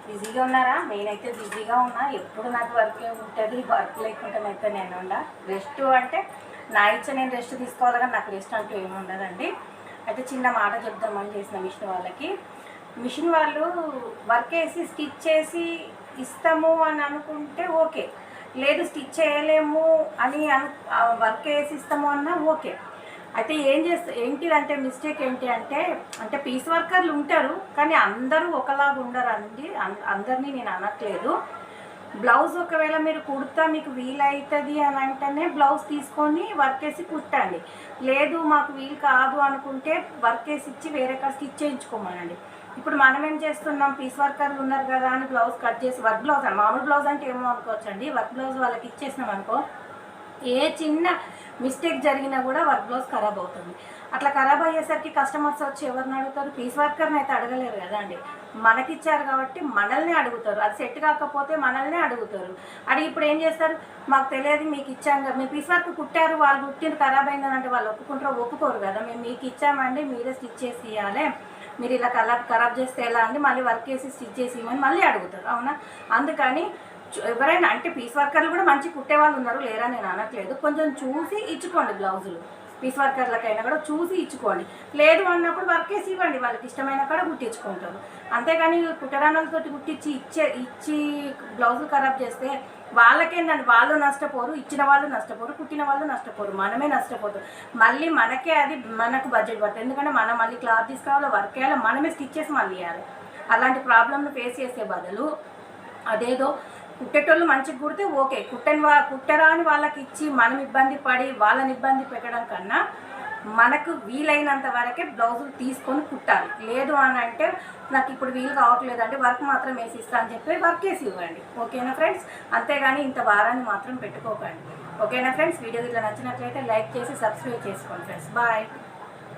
బిజీగా ఉన్నారా? నేనైతే బిజీగా ఉన్నా. ఎప్పుడు నాకు వర్కే ఉంటుంది. వర్క్ లేకుండానైతే నేను రెస్ట్ అంటే నా ఇచ్చ నేను రెస్ట్ తీసుకోవాలి, కానీ నాకు రెస్ట్ అంటూ ఏమి ఉండదండి. అయితే చిన్న మాట చెప్దామని చేసిన మిషన్ వాళ్ళు వర్క్ వేసి స్టిచ్ చేసి ఇస్తాము అని అనుకుంటే ఓకే, లేదు స్టిచ్ చేయలేము అని వర్క్ వేసి ఇస్తాము అన్నా ఓకే. అయితే ఏంటిదంటే మిస్టేక్ ఏంటి అంటే పీస్ వర్కర్లు ఉంటారు, కానీ అందరూ ఒకలాగా ఉండరు అండి. అందరినీ నేను అనట్లేదు. బ్లౌజ్ ఒకవేళ మీరు కుడతా మీకు వీలవుతుంది అని అంటేనే బ్లౌజ్ తీసుకొని వర్క్ వేసి కుట్టండి. లేదు మాకు వీలు కాదు అనుకుంటే వర్క్ వేసి ఇచ్చి వేరే కాడ స్టిచ్ చేయించుకోమనండి. ఇప్పుడు మనం ఏం చేస్తున్నాం, పీస్ వర్కర్లు ఉన్నారు కదా అని బ్లౌజ్ కట్ చేసి వర్క్ బ్లౌజ్ అని, మామూలు బ్లౌజ్ అంటే ఏమో అనుకోవచ్చండి. వర్క్ బ్లౌజ్ వాళ్ళకి ఇచ్చేసినాం అనుకో, ఏ చిన్న మిస్టేక్ జరిగినా కూడా వర్క్ బ్లౌజ్ ఖరాబ్ అవుతుంది. అట్లా ఖరాబ్ అయ్యేసరికి కస్టమర్స్ వచ్చి ఎవరిని అడుగుతారు? పీస్ వర్కర్ని అయితే అడగలేరు కదా అండి. మనకిచ్చారు కాబట్టి మనల్ని అడుగుతారు. అది సెట్ కాకపోతే మనల్ని అడుగుతారు. అడిగి ఇప్పుడు ఏం చేస్తారు, మాకు తెలియదు మీకు ఇచ్చాం కదా, మీ పీస్ వర్క్ కుట్టారు, వాళ్ళు కుట్టింది ఖరాబ్ అయిందని అంటే వాళ్ళు ఒప్పుకోరు కదా. మేము మీకు ఇచ్చామండి, మీరే స్టిచ్ చేసి ఇవ్వాలి, మీరు ఇలా ఖరాబ్ చేస్తే ఎలా అండి, మళ్ళీ వర్క్ చేసి స్టిచ్ చేసి ఇవ్వమని మళ్ళీ అడుగుతారు. అవునా? అందుకని ఎవరైనా అంటే పీస్ వర్కర్లు కూడా మంచి కుట్టే వాళ్ళు ఉన్నారు, లేరా నేను అనట్లేదు. కొంచెం చూసి ఇచ్చుకోండి బ్లౌజులు. పీస్ వర్కర్లకైనా కూడా చూసి ఇచ్చుకోండి. లేదు అన్నప్పుడు వర్క్ వేసి ఇవ్వండి, వాళ్ళకి ఇష్టమైన కాడ కుట్టించుకుంటారు. అంతేగాని కుట్టరానాలతో కుట్టించి ఇచ్చి బ్లౌజులు ఖరాబ్ చేస్తే వాళ్ళకేందండి, వాళ్ళు నష్టపోరు, ఇచ్చిన వాళ్ళు నష్టపోరు, కుట్టిన వాళ్ళు నష్టపోరు, మనమే నష్టపోతాం. మళ్ళీ మనకే అది మనకు బడ్జెట్ పడుతుంది. ఎందుకంటే మనం మళ్ళీ క్లాత్ తీసుకురావాలి, వర్క్ వేయాలి, మనమే స్టిచ్ చేసి మళ్ళీ వేయాలి. అలాంటి ప్రాబ్లమ్ను ఫేస్ చేసే బదులు అదేదో కుట్టేటోళ్ళు మంచిగా కుడితే ఓకే, కుట్టరా అని వాళ్ళకి ఇచ్చి మనం ఇబ్బంది పడి వాళ్ళని ఇబ్బంది పెట్టడం కన్నా మనకు వీలైనంత వరకే బ్లౌజులు తీసుకొని కుట్టాలి. లేదు అని అంటే నాకు ఇప్పుడు వీలు కావట్లేదు అంటే వర్క్ మాత్రం వేసి ఇస్తా అని చెప్పి వర్క్ వేసి ఇవ్వండి. ఓకేనా ఫ్రెండ్స్? అంతేగాని ఇంత వారాన్ని మాత్రం పెట్టుకోకండి. ఓకేనా ఫ్రెండ్స్? వీడియో ఇట్లా నచ్చినట్లయితే లైక్ చేసి సబ్స్క్రైబ్ చేసుకోండి ఫ్రెండ్స్. బాయ్.